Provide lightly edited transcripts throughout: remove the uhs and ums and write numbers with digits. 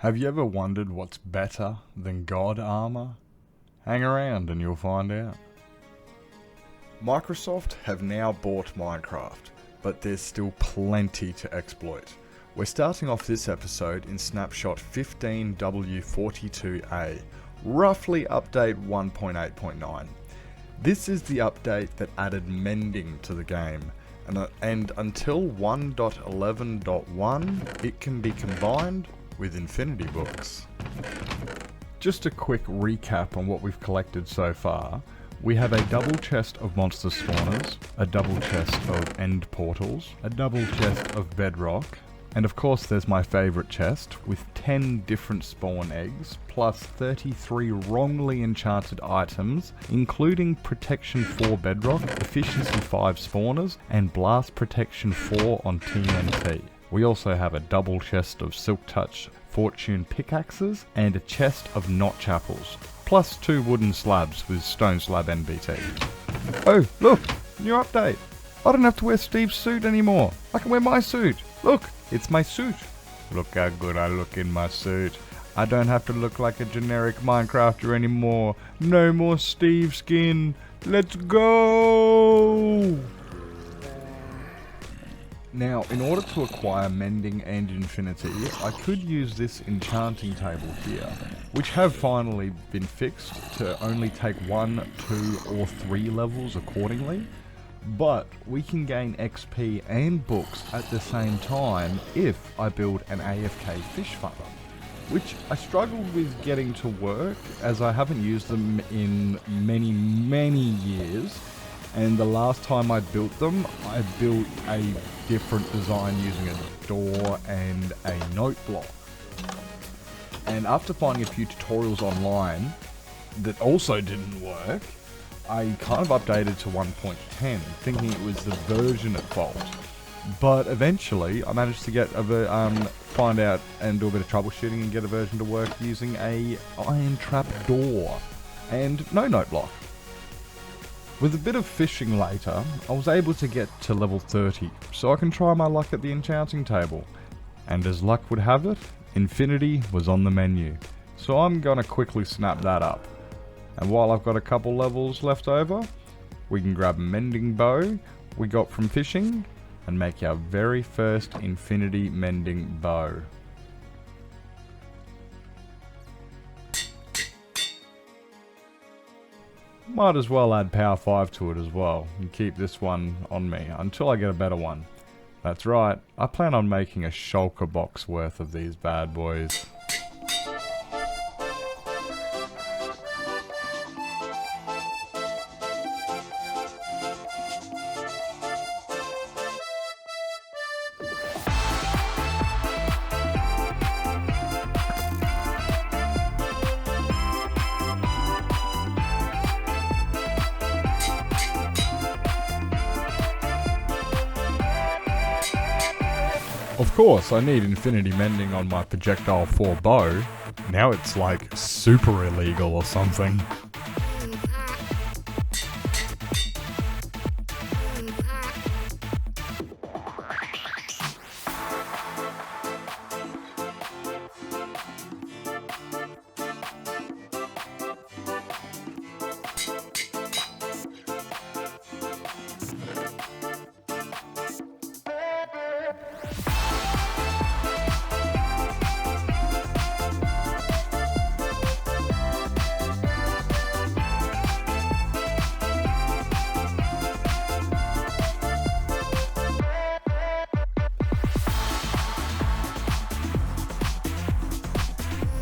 Have you ever wondered what's better than God armor? Hang around and you'll find out. Microsoft have now bought Minecraft, but there's still plenty to exploit. We're starting off this episode in snapshot 15W42A, roughly update 1.8.9. This is the update that added mending to the game, and until 1.11.1 it can be combined with Infinity Books. Just a quick recap on what we've collected so far. We have a double chest of monster spawners, a double chest of end portals, a double chest of bedrock, and of course there's my favourite chest with 10 different spawn eggs, plus 33 wrongly enchanted items, including protection 4 bedrock, efficiency 5 spawners, and blast protection 4 on TNT. We also have a double chest of Silk Touch fortune pickaxes and a chest of notch apples, plus 2 wooden slabs with stone slab NBT. Oh, look! New update! I don't have to wear Steve's suit anymore. I can wear my suit. Look, it's my suit. Look how good I look in my suit. I don't have to look like a generic Minecrafter anymore. No more Steve skin. Let's go! Now, in order to acquire Mending and Infinity, I could use this enchanting table here, which have finally been fixed to only take 1, 2 or 3 levels accordingly, but we can gain XP and books at the same time if I build an AFK fish farm, which I struggled with getting to work as I haven't used them in many years. And the last time I built them, I built a different design using a door and a note block. And after finding a few tutorials online that also didn't work, I kind of updated to 1.10, thinking it was the version at fault. But eventually, I managed to get find out and do a bit of troubleshooting and get a version to work using a iron trap door and no note block. With a bit of fishing later, I was able to get to level 30, so I can try my luck at the enchanting table. And as luck would have it, Infinity was on the menu, so I'm gonna quickly snap that up. And while I've got a couple levels left over, we can grab a mending bow we got from fishing, and make our very first Infinity mending bow. Might as well add power 5 to it as well, and keep this one on me until I get a better one. That's right, I plan on making a shulker box worth of these bad boys. Of course, I need Infinity Mending on my Projectile 4 bow. Now it's like super illegal or something.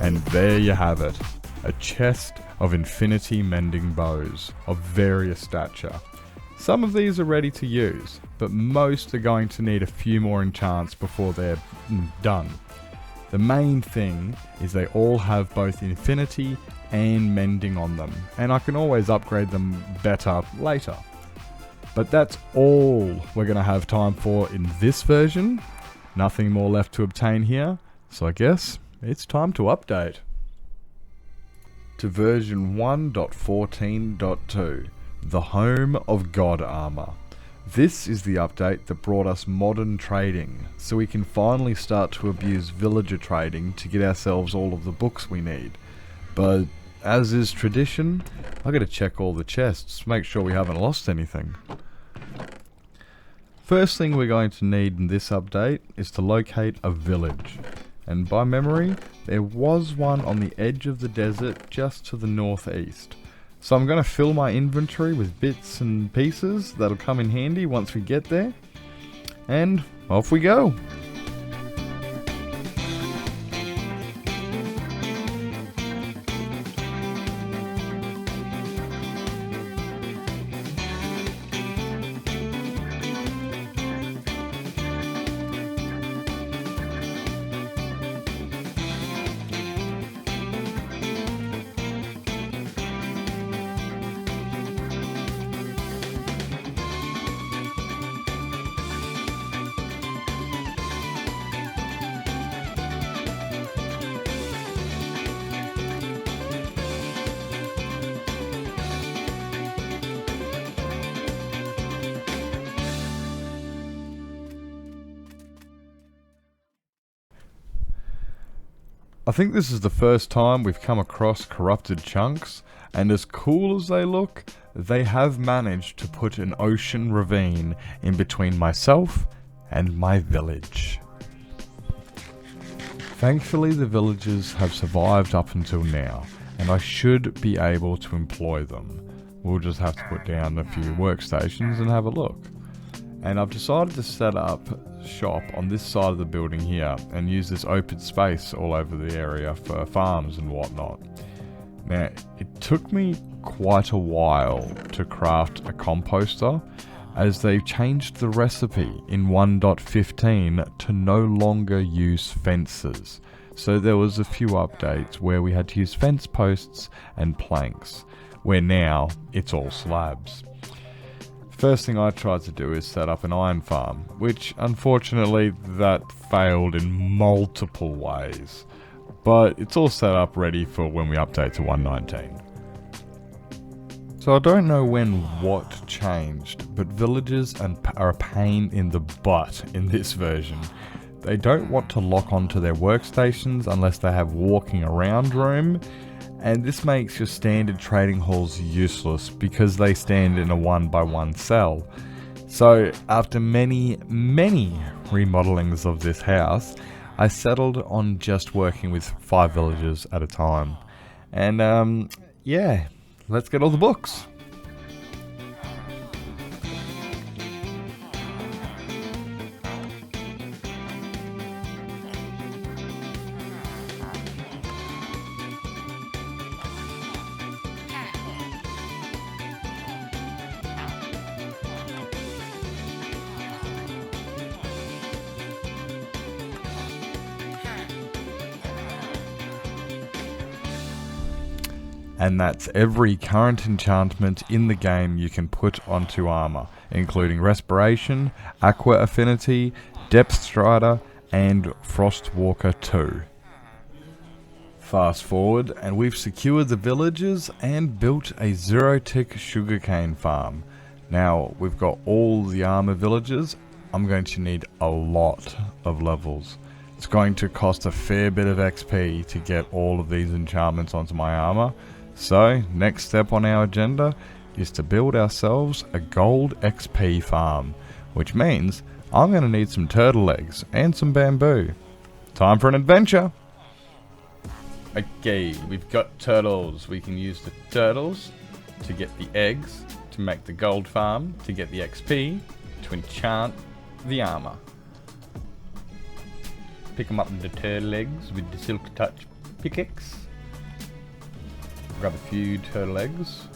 And there you have it, a chest of Infinity Mending bows of various stature. Some of these are ready to use, but most are going to need a few more enchants before they're done. The main thing is they all have both Infinity and Mending on them, and I can always upgrade them better later. But that's all we're going to have time for in this version. Nothing more left to obtain here, so I guess it's time to update to version 1.14.2, the home of God armor. This is the update that brought us modern trading, so we can finally start to abuse villager trading to get ourselves all of the books we need. But as is tradition, I gotta check all the chests, make sure we haven't lost anything. First thing we're going to need in this update is to locate a village. And by memory, there was one on the edge of the desert just to the northeast. So I'm going to fill my inventory with bits and pieces that'll come in handy once we get there. And off we go! I think this is the first time we've come across corrupted chunks, and as cool as they look, they have managed to put an ocean ravine in between myself and my village. Thankfully, the villagers have survived up until now, and I should be able to employ them. We'll just have to put down a few workstations and have a look. And I've decided to set up shop on this side of the building here and use this open space all over the area for farms and whatnot. Now, it took me quite a while to craft a composter, as they've changed the recipe in 1.15 to no longer use fences. So there was a few updates where we had to use fence posts and planks, where now it's all slabs. First thing I tried to do is set up an iron farm, which unfortunately that failed in multiple ways. But it's all set up ready for when we update to 1.19. So I don't know when what changed, but villagers are a pain in the butt in this version. They don't want to lock onto their workstations unless they have walking around room, and this makes your standard trading halls useless because they stand in a 1x1 cell. So after many remodelings of this house, I settled on just working with 5 villagers at a time. And yeah, let's get all the books. And that's every current enchantment in the game you can put onto armor, including Respiration, Aqua Affinity, Depth Strider, and Frostwalker 2. Fast forward, and we've secured the villages and built a 0-tick sugarcane farm. Now, we've got all the armor villages. I'm going to need a lot of levels. It's going to cost a fair bit of XP to get all of these enchantments onto my armor. So, next step on our agenda is to build ourselves a gold XP farm, which means I'm going to need some turtle eggs and some bamboo. Time for an adventure! Okay, we've got turtles. We can use the turtles to get the eggs, to make the gold farm, to get the XP, to enchant the armor. Pick them up with the turtle eggs with the silk touch pickaxe. Grab a few turtle eggs.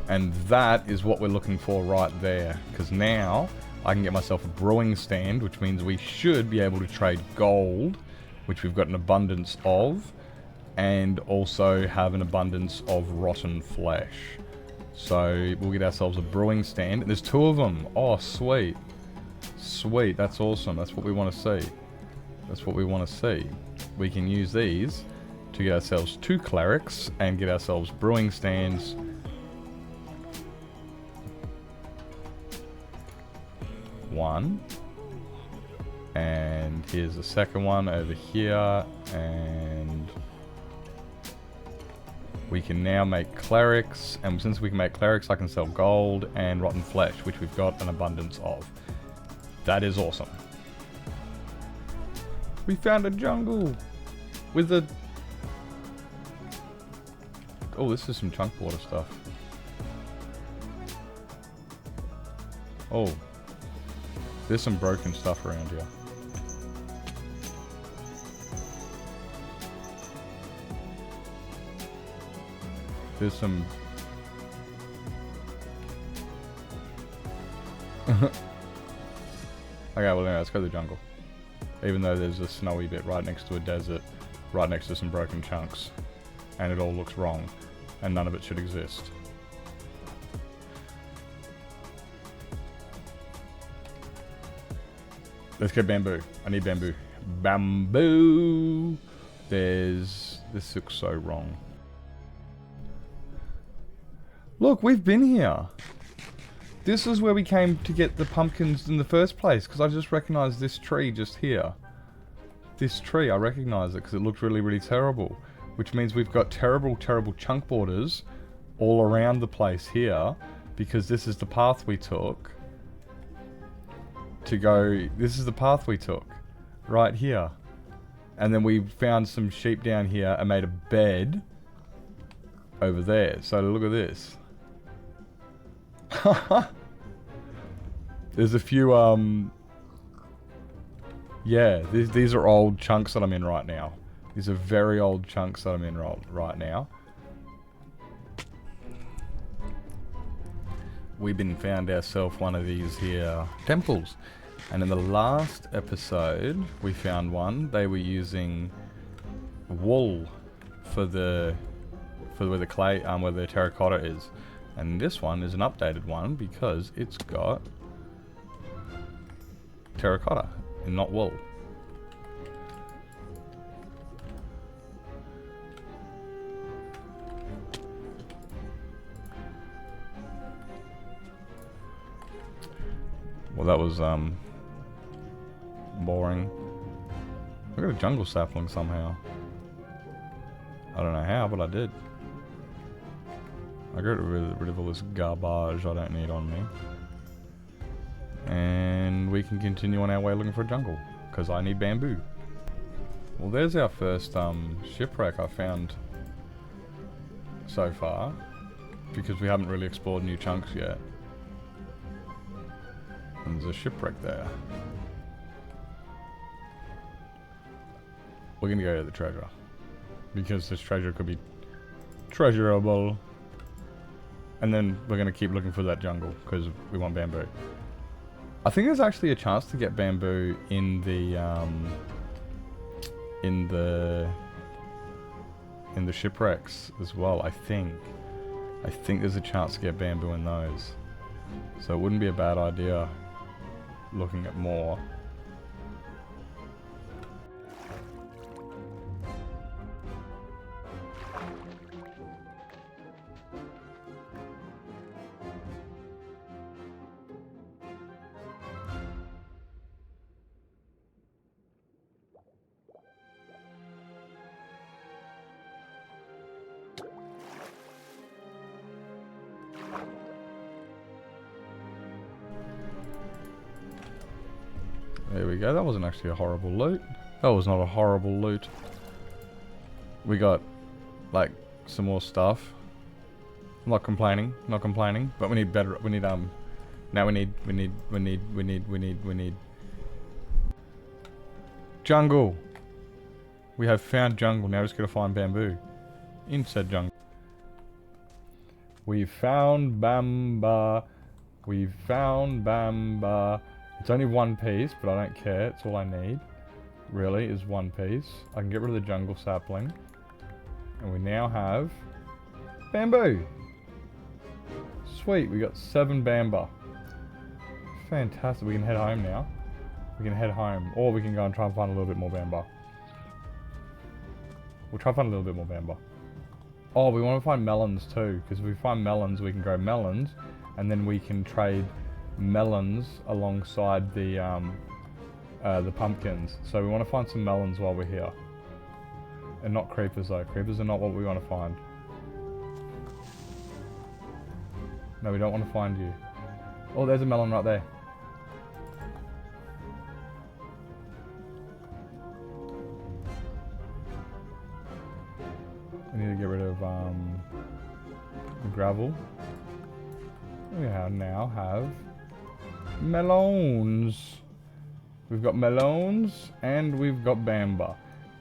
And that is what we're looking for right there, because now I can get myself a brewing stand, which means we should be able to trade gold, which we've got an abundance of, and also have an abundance of rotten flesh. So we'll get ourselves a brewing stand, and there's 2 of them. Oh, sweet. Sweet, that's awesome. That's what we want to see. That's what we want to see. We can use these to get ourselves 2 clerics and get ourselves brewing stands. One. And here's the second one over here, and we can now make clerics, and since we can make clerics, I can sell gold and rotten flesh, which we've got an abundance of. That is awesome. We found a jungle with a... Oh, this is some chunk water stuff. Oh. There's some broken stuff around here. There's some... Okay, well anyway, let's go to the jungle. Even though there's a snowy bit right next to a desert, right next to some broken chunks. And it all looks wrong. And none of it should exist. Let's get bamboo. I need bamboo. Bamboo! This looks so wrong. Look, we've been here. This is where we came to get the pumpkins in the first place, because I just recognized this tree just here. This tree, I recognize it because it looked really, really terrible. Which means we've got terrible, terrible chunk borders all around the place here, because this is the path we took to go. This is the path we took right here. And then we found some sheep down here and made a bed over there. So look at this. There's a few, yeah, these are old chunks that I'm in right now. These are very old chunks that I'm in right now. We've been found ourselves one of these here temples. And in the last episode, we found one. They were using wool for where the clay, where the terracotta is. And this one is an updated one because it's got terracotta and not wool. Well, that was boring. I got a jungle sapling somehow. I don't know how, but I did. I got rid of all this garbage I don't need on me. And we can continue on our way looking for a jungle, because I need bamboo. Well, there's our first shipwreck I found so far, because we haven't really explored new chunks yet. And there's a shipwreck there. We're gonna go to the treasure, because this treasure could be treasurable. And then we're gonna keep looking for that jungle, because we want bamboo. I think there's actually a chance to get bamboo in the shipwrecks as well. I think there's a chance to get bamboo in those, so it wouldn't be a bad idea looking at more. There we go, that wasn't actually a horrible loot. That was not a horrible loot. We got, like, some more stuff. I'm not complaining, but we need better, now we need jungle. We have found jungle, now we're just gonna find bamboo. In said jungle. We found Bamba. We found Bamba. It's only one piece, but I don't care. It's all I need, really, is one piece. I can get rid of the jungle sapling. And we now have bamboo. Sweet, we got 7 bamba. Fantastic, we can head home now. We can head home, or we can go and try and find a little bit more bamba. We'll try to find a little bit more bamboo. Oh, we want to find melons too, because if we find melons, we can grow melons, and then we can trade melons alongside the pumpkins. So we want to find some melons while we're here. And not creepers though. Creepers are not what we want to find. No, we don't want to find you. Oh, there's a melon right there. We need to get rid of the gravel. We now have melons. We've got melons and we've got bamba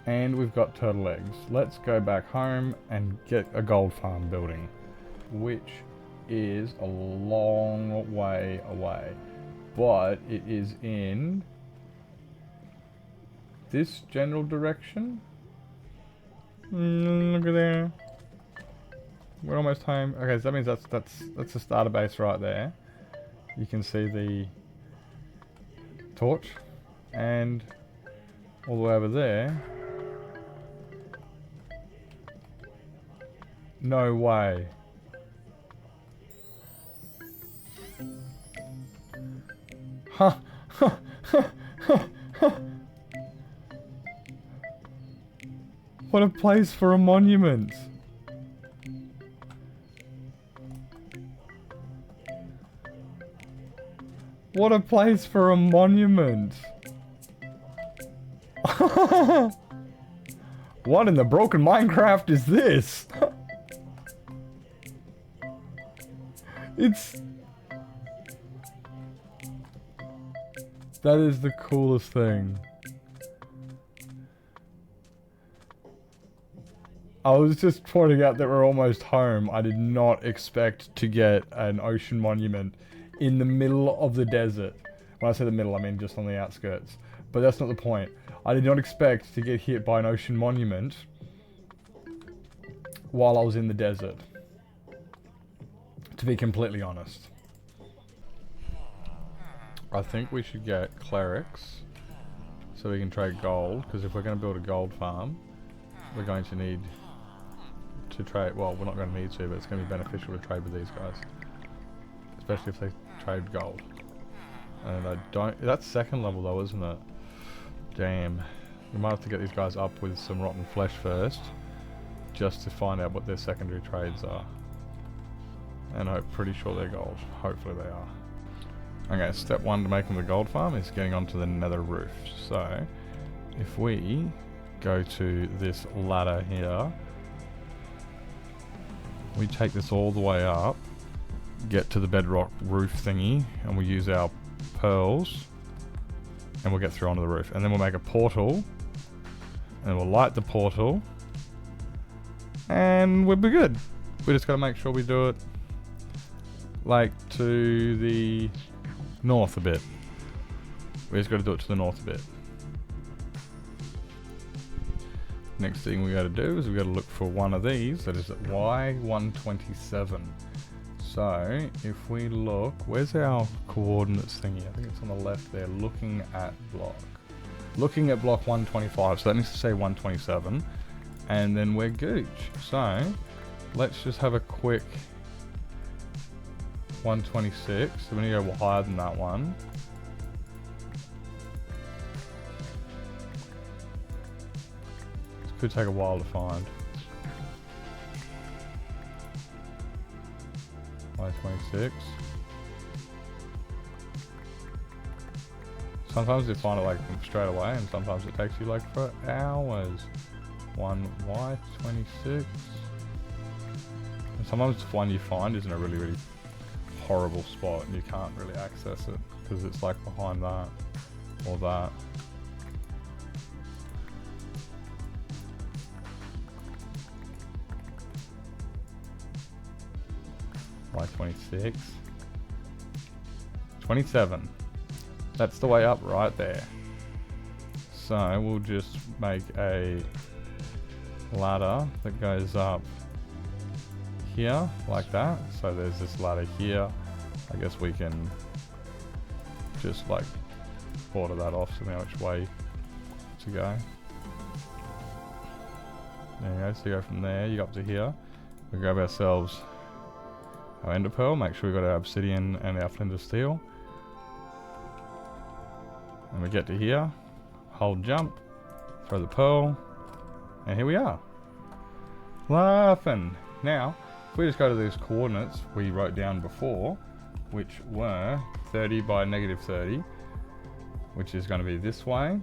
and we've got turtle eggs. Let's go back home and get a gold farm building, which is a long way away, but it is in this general direction. Look at there. We're almost home. Okay, so that means that's the starter base right there. You can see the torch, and all the way over there. No way. Huh. What a place for a monument. What a place for a monument. What in the broken Minecraft is this? That is the coolest thing. I was just pointing out that we're almost home. I did not expect to get an ocean monument in the middle of the desert. When I say the middle, I mean just on the outskirts. But that's not the point. I did not expect to get hit by an ocean monument while I was in the desert. To be completely honest. I think we should get clerics so we can trade gold, because if we're going to build a gold farm, we're going to need to trade. Well, we're not going to need to, but it's going to be beneficial to trade with these guys, especially if they trade gold. And I don't. That's second level though, isn't it? Damn. We might have to get these guys up with some rotten flesh first, just to find out what their secondary trades are. And I'm pretty sure they're gold. Hopefully they are. Okay, step one to making the gold farm is getting onto the nether roof. So, if we go to this ladder here, we take this all the way up, get to the bedrock roof thingy, and we use our pearls, and we'll get through onto the roof. And then we'll make a portal, and we'll light the portal, and we'll be good. We just gotta make sure we do it like to the north a bit. We just gotta do it to the north a bit. Next thing we gotta do is we gotta look for one of these that is at Y127. So if we look, where's our coordinates thingy? I think it's on the left there, looking at block 125. So that needs to say 127, and then we're gooch. So let's just have a quick 126. So we need to go higher than that one. This could take a while to find. Y26. Sometimes you find it like straight away, and sometimes it takes you like for hours. One Y26. And sometimes the one you find is in a really horrible spot, and you can't really access it because it's like behind that or that. Y26. 27. That's the way up right there. So we'll just make a ladder that goes up here like that. So there's this ladder here. I guess we can just like border that off so we know which way to go. There you go, so you go from there, you go up to here. We grab ourselves our ender pearl, make sure we got our obsidian and our flint of steel. And we get to here, hold jump, throw the pearl, and here we are. Laughing. Now, if we just go to these coordinates we wrote down before, which were 30 by negative 30, which is going to be this way.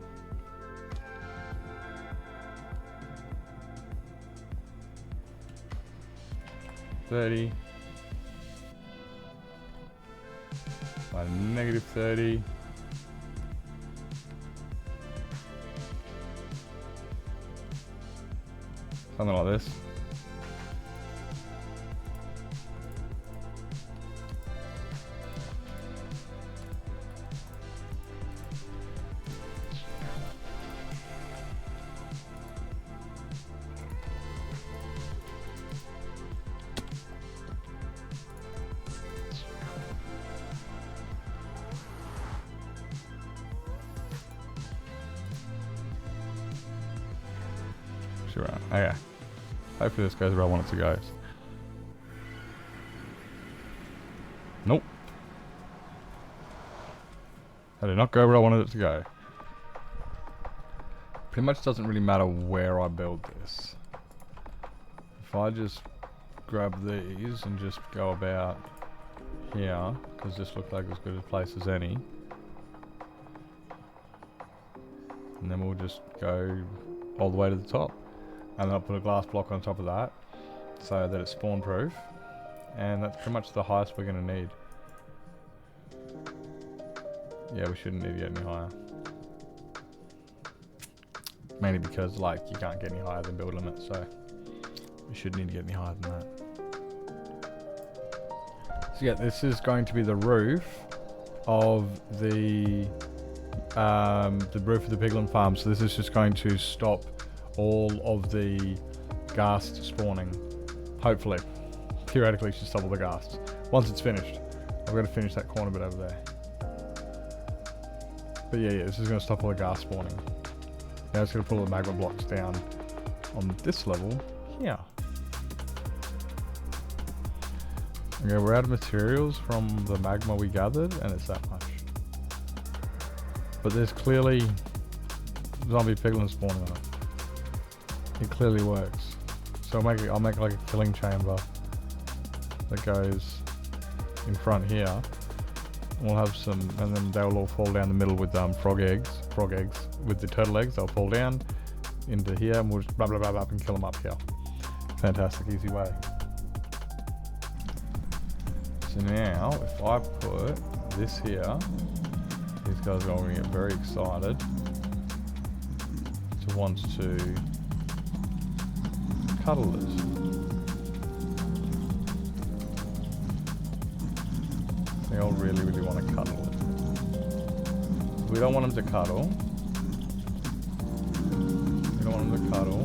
-30 by negative 30. Something like this. Sure. Okay. Hopefully this goes where I want it to go. Nope. I did not go where I wanted it to go. Pretty much doesn't really matter where I build this. If I just grab these and just go about here, because this looks like as good a place as any. And then we'll just go all the way to the top. And then I'll put a glass block on top of that so that it's spawn proof, and that's pretty much the highest we're going to need. Yeah, we shouldn't need to get any higher, mainly because like you can't get any higher than build limit, so we shouldn't need to get any higher than that. So yeah, this is going to be the roof of the roof of the piglin farm, so this is just going to stop all of the ghasts spawning. Hopefully. Theoretically, it should stop all the ghasts. Once it's finished. I've got to finish that corner bit over there. But yeah, this is going to stop all the ghast spawning. Now it's going to pull the magma blocks down on this level here. Okay, we're out of materials from the magma we gathered, and it's that much. But there's clearly zombie piglins spawning on it. It clearly works. So I'll make like a killing chamber that goes in front here. We'll have some, and then they'll all fall down the middle with frog eggs with the turtle eggs. They'll fall down into here, and we'll just blah blah blah blah and kill them up here. Fantastic, easy way. So now, if I put this here, these guys are going to get very excited to want to cuddle it. They all really, really want to cuddle it. We don't want them to cuddle. We don't want them to cuddle.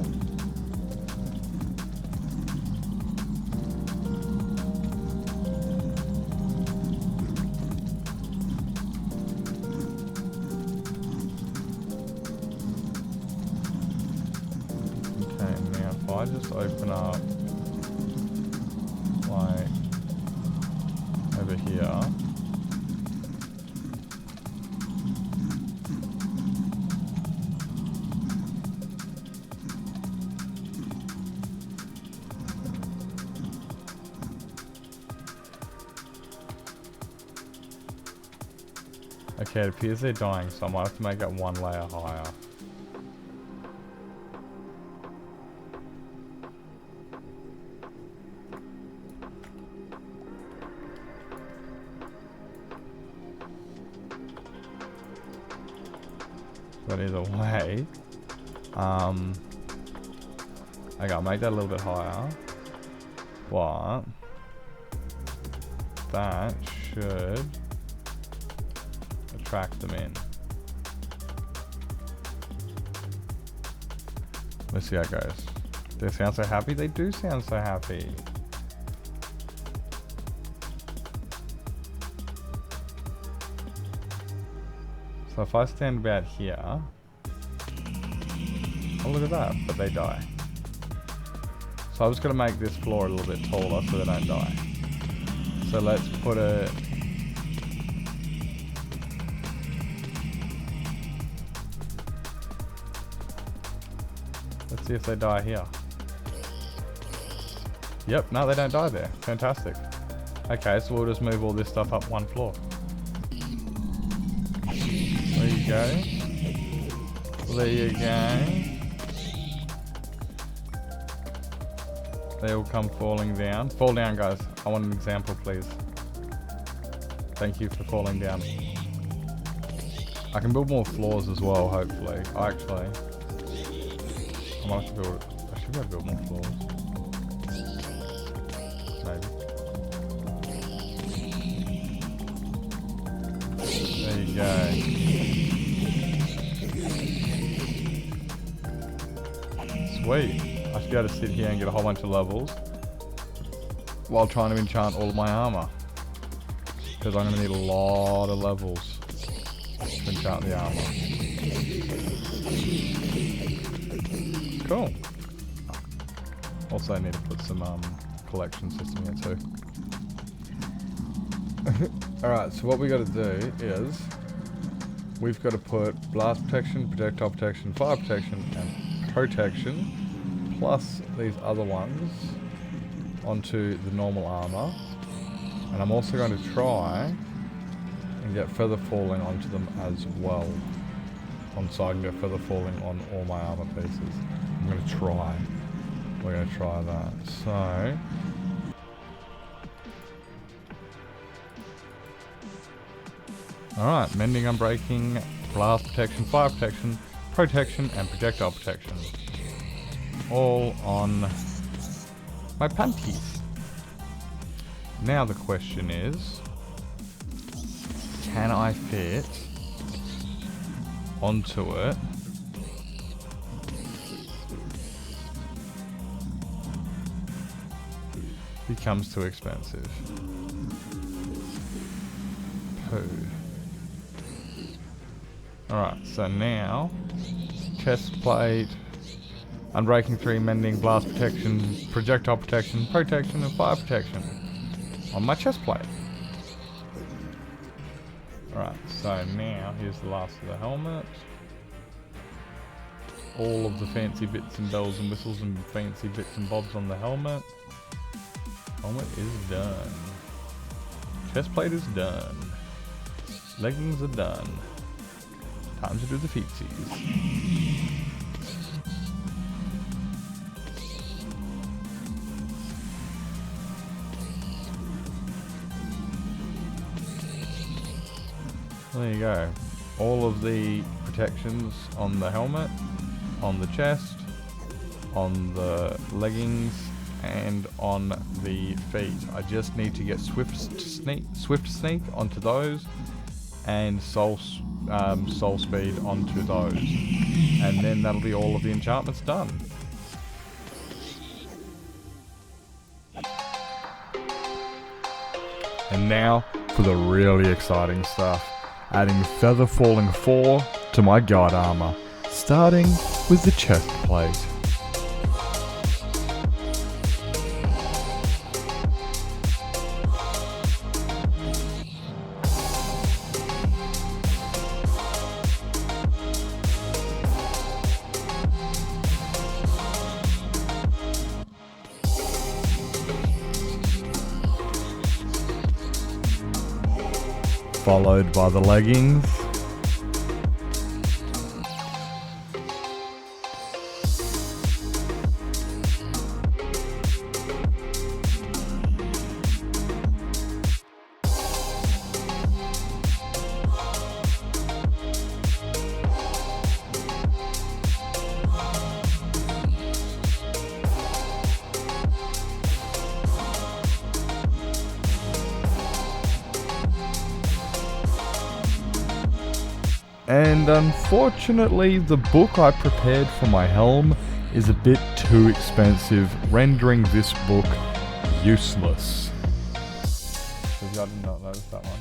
Okay, now if I just open up like over here. Okay, it appears they're dying, so I might have to make it one layer higher. But either way, okay, I'll make that a little bit higher, but that should attract them in. Let's see how it goes. They sound so happy? They do sound so happy. So if I stand about here, oh look at that, but they die. So I'm just going to make this floor a little bit taller so they don't die. So let's put a... Let's see if they die here. Yep, no, they don't die there. Fantastic. Okay, so we'll just move all this stuff up one floor. There you go. There you go. They all come falling down. Fall down, guys. I want an example, please. Thank you for falling down. I can build more floors as well, hopefully. Actually, I might have to build... I should be able to build more floors. Maybe. There you go. Sweet. I should be able to sit here and get a whole bunch of levels while trying to enchant all of my armor. Because I'm going to need a lot of levels to enchant the armor. Cool. Also I need to put some collection system here too. Alright, so what we got to do is we've got to put blast protection, projectile protection, fire protection, and protection, plus these other ones onto the normal armor. And I'm also going to try and get feather falling onto them as well. So I can get feather falling on all my armor pieces. I'm going to try. We're going to try that. So... Alright, mending, unbreaking, blast protection, fire protection, and projectile protection. All on my panties. Now the question is, can I fit onto it becomes too expensive. Poo. Alright, so now chest plate, unbreaking 3, mending, blast protection, projectile protection, and fire protection on my chest plate. Alright, so now here's the last of the helmet. All of the fancy bits and bells and whistles and fancy bits and bobs on the helmet. Helmet is done. Chest plate is done. Leggings are done. Time to do the feetsies. There you go. All of the protections on the helmet, on the chest, on the leggings, and on the feet. I just need to get swift sneak onto those, and soul speed onto those, and then that'll be all of the enchantments done. And now for the really exciting stuff. Adding Feather Falling 4 to my guard armor, starting with the chest plate. Followed by the leggings. And unfortunately, the book I prepared for my helm is a bit too expensive, rendering this book useless. I did not notice that one.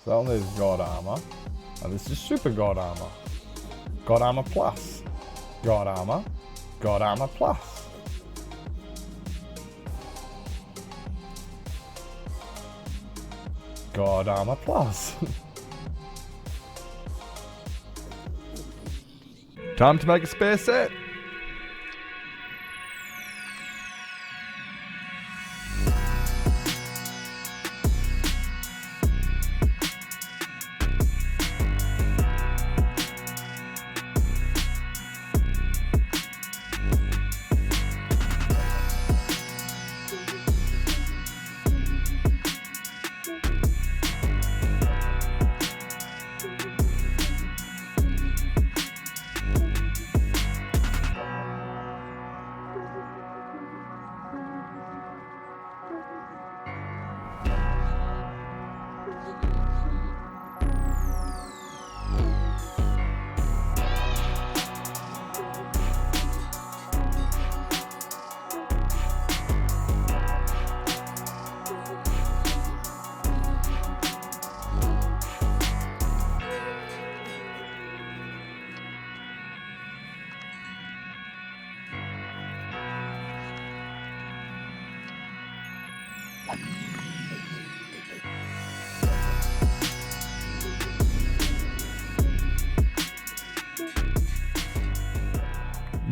So there's God Armor. And this is Super God Armor. God Armor Plus. God Armor. God Armor Plus. God Armor Plus. Time to make a spare set.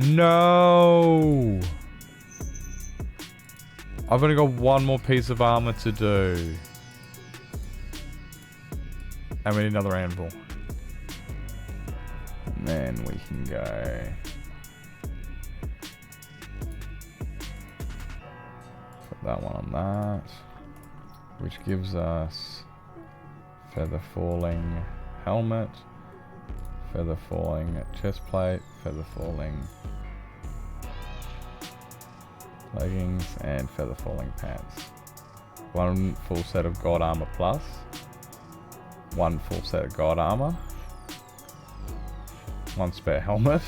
No! I've only got one more piece of armor to do. And we need another anvil. And then we can go... Put that one on that. Which gives us... Feather falling helmet. Feather falling chest plate. Feather falling... leggings and feather falling pants. One full set of God Armor Plus. One full set of God Armor. One spare helmet,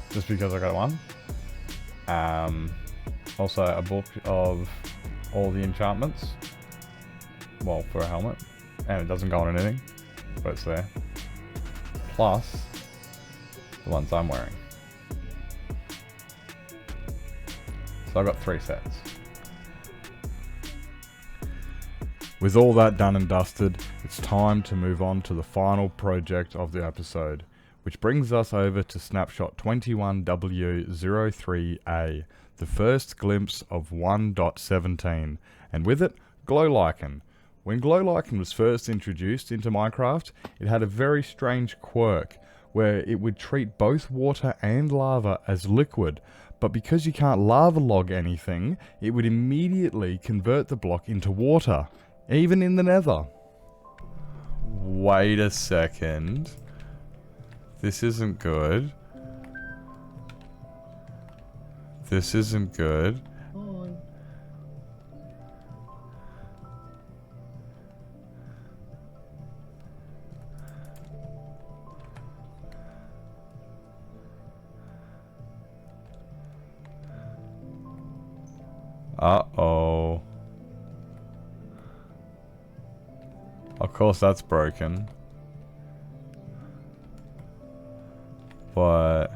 just because I got one. Also a book of all the enchantments. Well, for a helmet. And it doesn't go on anything, but it's there. Plus the ones I'm wearing. So I've got 3 sets. With all that done and dusted, it's time to move on to the final project of the episode, which brings us over to snapshot 21W03A, the first glimpse of 1.17, and with it, Glow Lichen. When Glow Lichen was first introduced into Minecraft, it had a very strange quirk, where it would treat both water and lava as liquid, but because you can't lava log anything, it would immediately convert the block into water, even in the nether. Wait a second. This isn't good. This isn't good. Uh-oh. Of course that's broken. But...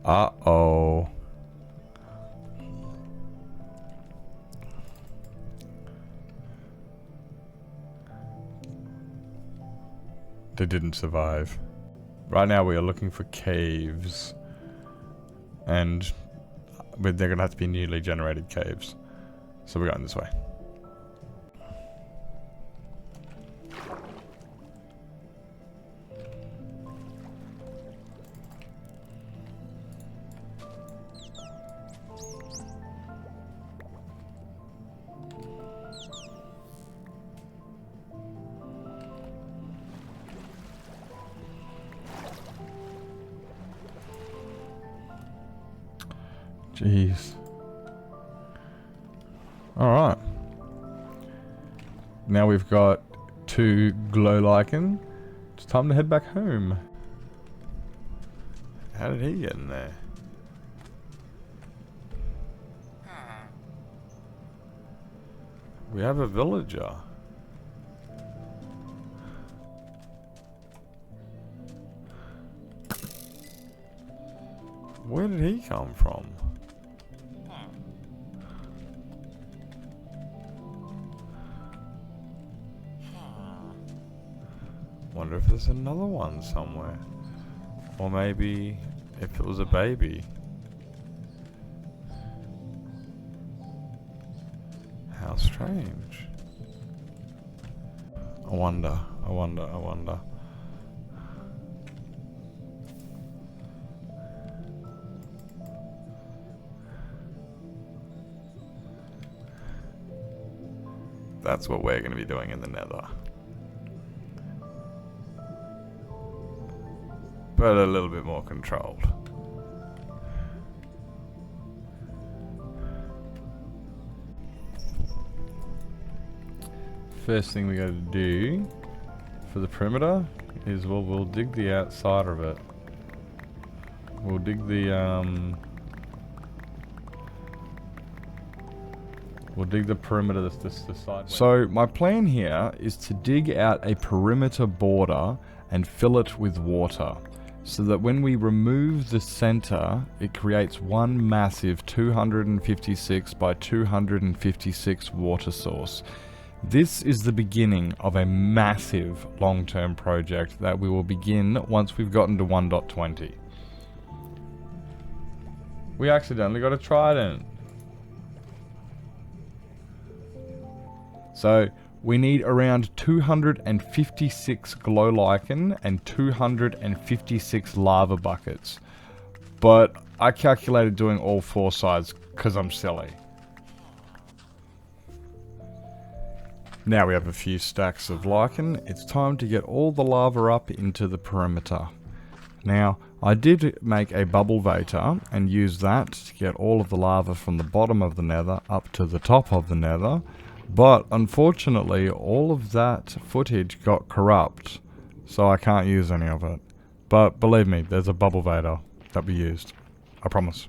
uh-oh. They didn't survive. Right now we are looking for caves. And they're going to have to be newly generated caves. So we're going this way. Jeez. Alright. Now we've got 2 glow lichen. It's time to head back home. How did he get in there? We have a villager. Where did he come from? Wonder if there's another one somewhere. Or maybe if it was a baby. How strange. I wonder. That's what we're going to be doing in the Nether. But a little bit more controlled. First thing we got to do for the perimeter is we'll dig the outside of it. We'll dig the perimeter, the side. So my plan here is to dig out a perimeter border and fill it with water, so that when we remove the center, it creates one massive 256 by 256 water source. This is the beginning of a massive long-term project that we will begin once we've gotten to 1.20. We accidentally got a trident. So we need around 256 glow lichen and 256 lava buckets. But I calculated doing all four sides because I'm silly. Now we have a few stacks of lichen. It's time to get all the lava up into the perimeter. Now, I did make a bubble vator and use that to get all of the lava from the bottom of the nether up to the top of the nether. But unfortunately, all of that footage got corrupt, so I can't use any of it. But believe me, there's a bubble vator that we used. I promise.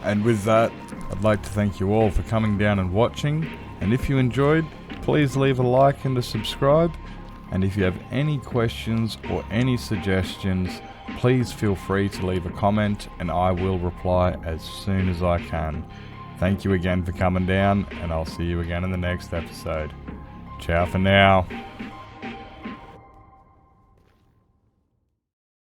And with that, I'd like to thank you all for coming down and watching. And if you enjoyed, please leave a like and a subscribe. And if you have any questions or any suggestions, please feel free to leave a comment and I will reply as soon as I can. Thank you again for coming down, and I'll see you again in the next episode. Ciao for now.